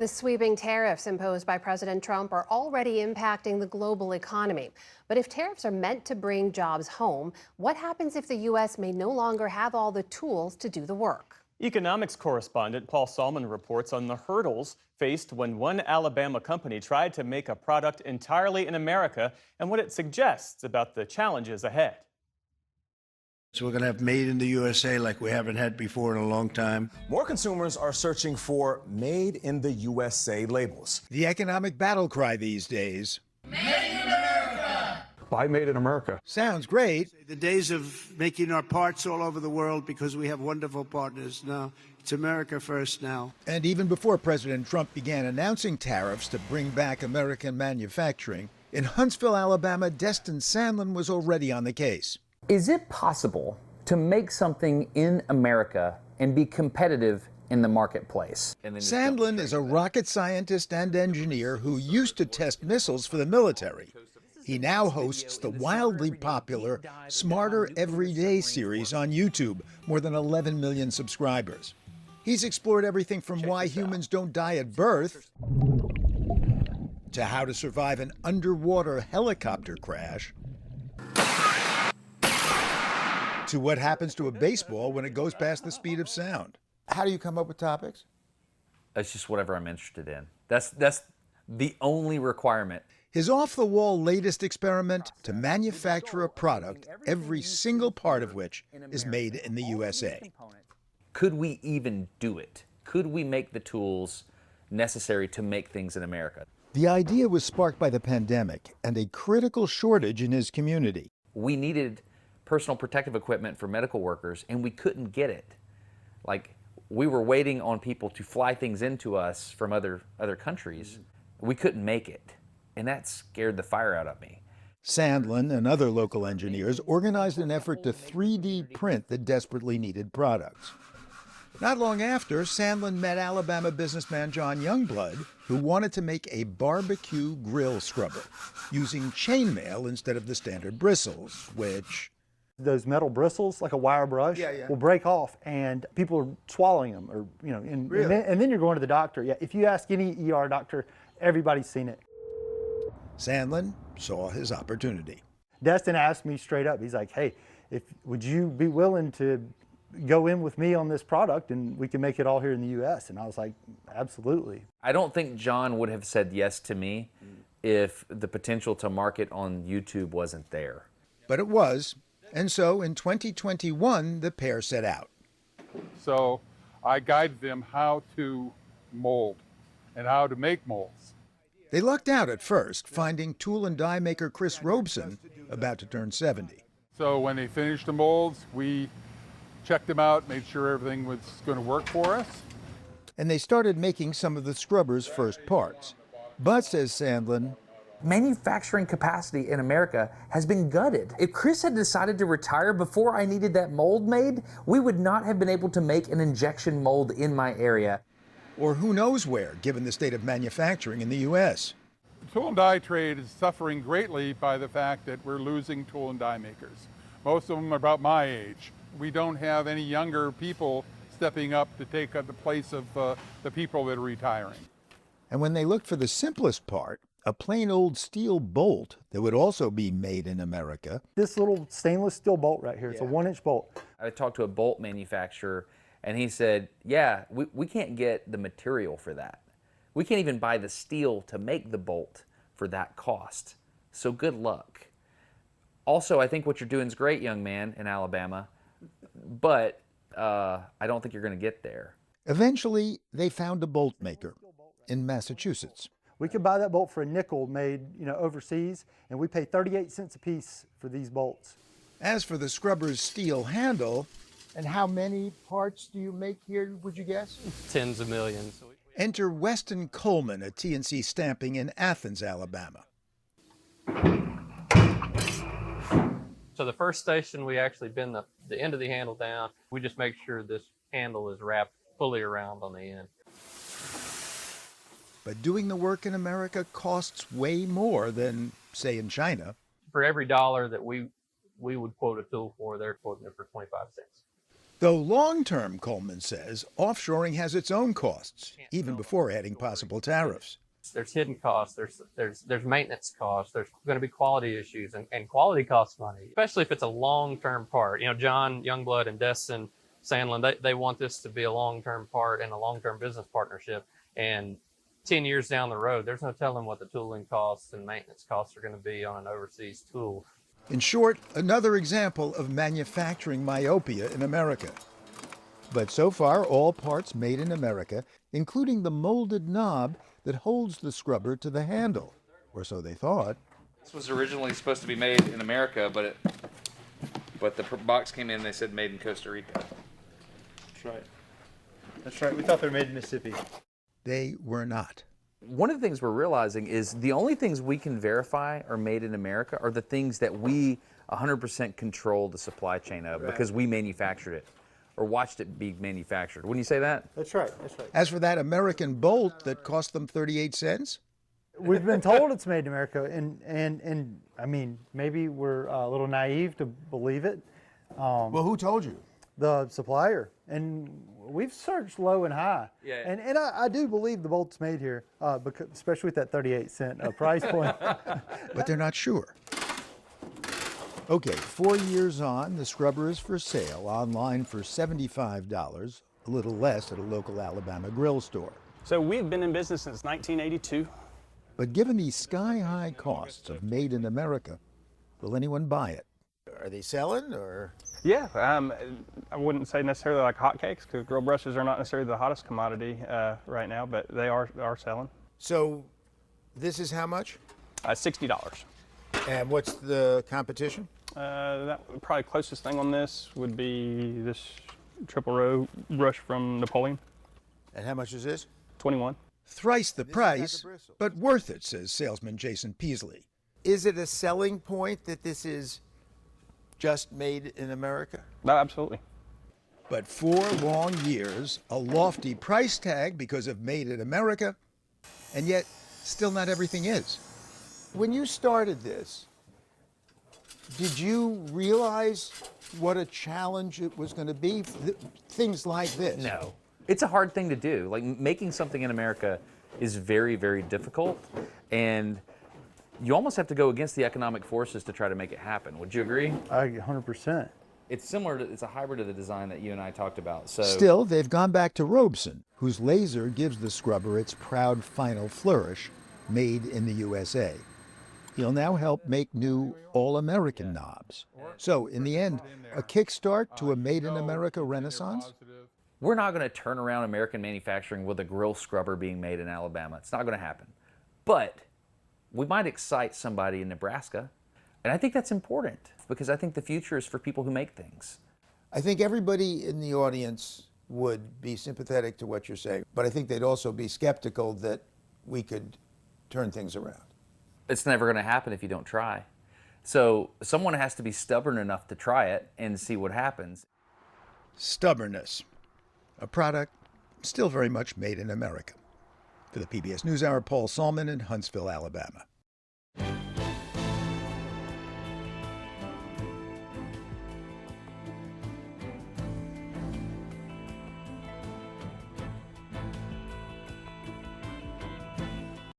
The sweeping tariffs imposed by President Trump are already impacting the global economy. But if tariffs are meant to bring jobs home, what happens if the U.S. may no longer have all the tools to do the work? Economics correspondent Paul Solman reports on the hurdles faced when one Alabama company tried to make a product entirely in America and what it suggests about the challenges ahead. So we're going to have made in the USA like we haven't had before in a long time. More consumers are searching for made in the USA labels. The economic battle cry these days. Made in America! Buy Made in America. Sounds great. The days of making our parts all over the world because we have wonderful partners. No, it's America first now. And even before President Trump began announcing tariffs to bring back American manufacturing, in Huntsville, Alabama, Destin Sandlin was already on the case. Is it possible to make something in America and be competitive in the marketplace? Sandlin is a rocket scientist and engineer who used to test missiles for the military. He now hosts the wildly popular Smarter Everyday series on YouTube, more than 11 million subscribers. He's explored everything from why humans don't die at birth to how to survive an underwater helicopter crash to what happens to a baseball when it goes past the speed of sound. How do you come up with topics? It's just whatever I'm interested in. That's the only requirement. His off-the-wall latest experiment to manufacture a product, every single part of which is made in the USA. Could we even do it? Could we make the tools necessary to make things in America? The idea was sparked by the pandemic and a critical shortage in his community. We needed personal protective equipment for medical workers, and we couldn't get it. Like, we were waiting on people to fly things into us from other countries. We couldn't make it, and that scared the fire out of me. Sandlin and other local engineers organized an effort to 3D print the desperately needed products. Not long after, Sandlin met Alabama businessman John Youngblood, who wanted to make a barbecue grill scrubber using chainmail instead of the standard bristles, which those metal bristles, like a wire brush, will break off, and people are swallowing them, or Really? and then you're going to the doctor. Yeah, if you ask any ER doctor, everybody's seen it. Sandlin saw his opportunity. Destin asked me straight up. He's like, "Hey, would you be willing to go in with me on this product, and we can make it all here in the U.S.?" And I was like, "Absolutely." I don't think John would have said yes to me if the potential to market on YouTube wasn't there. But it was. And so in 2021, the pair set out. So I guided them how to mold and how to make molds. They lucked out at first, finding tool and die maker Chris Robeson, about to turn 70. So when they finished the molds, we checked them out, made sure everything was going to work for us. And they started making some of the scrubber's first parts. But, says Sandlin, Manufacturing capacity in America has been gutted. If Chris had decided to retire before I needed that mold made, we would not have been able to make an injection mold in my area. Or who knows where, given the state of manufacturing in the U.S. The tool and die trade is suffering greatly by the fact that we're losing tool and die makers. Most of them are about my age. We don't have any younger people stepping up to take the place of the people that are retiring. And when they looked for the simplest part, a plain old steel bolt that would also be made in America. This little stainless steel bolt right here, it's a 1-inch bolt. I talked to a bolt manufacturer, and he said, yeah, we can't get the material for that. We can't even buy the steel to make the bolt for that cost. So good luck. Also, I think what you're doing is great, young man, in Alabama, but I don't think you're going to get there. Eventually, they found a bolt maker in Massachusetts. We could buy that bolt for a nickel made, overseas, and we pay 38 cents a piece for these bolts. As for the scrubber's steel handle, and how many parts do you make here, would you guess? Tens of millions. Enter Weston Coleman at TNC Stamping in Athens, Alabama. So the first station, we actually bend the end of the handle down. We just make sure this handle is wrapped fully around on the end. But doing the work in America costs way more than, say, in China. For every dollar that we would quote a tool for, they're quoting it for 25 cents. Though long-term, Coleman says, offshoring has its own costs, even before adding possible tariffs. There's hidden costs, there's maintenance costs, there's going to be quality issues, and quality costs money, especially if it's a long-term part. You know, John Youngblood and Destin Sandlin, they want this to be a long-term part and a long-term business partnership. And 10 years down the road, there's no telling what the tooling costs and maintenance costs are going to be on an overseas tool. In short, another example of manufacturing myopia in America. But so far, all parts made in America, including the molded knob that holds the scrubber to the handle, or so they thought. This was originally supposed to be made in America, but the box came in, they said made in Costa Rica. That's right. That's right. We thought they were made in Mississippi. They were not. One of the things we're realizing is the only things we can verify are made in America are the things that we 100% control the supply chain of because we manufactured it or watched it be manufactured. Wouldn't you say that? That's right. That's right. As for that American bolt that cost them 38 cents, we've been told it's made in America, and I mean, maybe we're a little naive to believe it. well, who told you? The supplier, and we've searched low and high. Yeah. And I do believe the bolt's made here, because, especially with that 38-cent price point. But they're not sure. Okay, 4 years on, the scrubber is for sale online for $75, a little less at a local Alabama grill store. So we've been in business since 1982. But given the sky-high costs of made in America, will anyone buy it? Are they selling, or? Yeah, I wouldn't say necessarily like hotcakes because grill brushes are not necessarily the hottest commodity right now, but they are selling. So this is how much? $60. And what's the competition? That probably closest thing on this would be this triple row brush from Napoleon. And how much is this? 21. Thrice the price, but worth it, says salesman Jason Peasley. Is it a selling point that this is just made in America? No, absolutely. But 4 long years, a lofty price tag because of made in America, and yet still not everything is. When you started this, did you realize what a challenge it was going to be? Things like this? No. It's a hard thing to do. Like, making something in America is very, very difficult, and you almost have to go against the economic forces to try to make it happen. Would you agree? 100%. It's similar to, it's a hybrid of the design that you and I talked about. So Still, they've gone back to Robeson, whose laser gives the scrubber its proud final flourish, made in the USA. He'll now help make new all-American knobs. So, in the end, a kickstart to a made-in-America renaissance? we're not going to turn around American manufacturing with a grill scrubber being made in Alabama. It's not going to happen. But we might excite somebody in Nebraska. And I think that's important because I think the future is for people who make things. I think everybody in the audience would be sympathetic to what you're saying, but I think they'd also be skeptical that we could turn things around. It's never going to happen if you don't try. So someone has to be stubborn enough to try it and see what happens. Stubbornness, a product still very much made in America. For the PBS News Hour, Paul Solman in Huntsville, Alabama.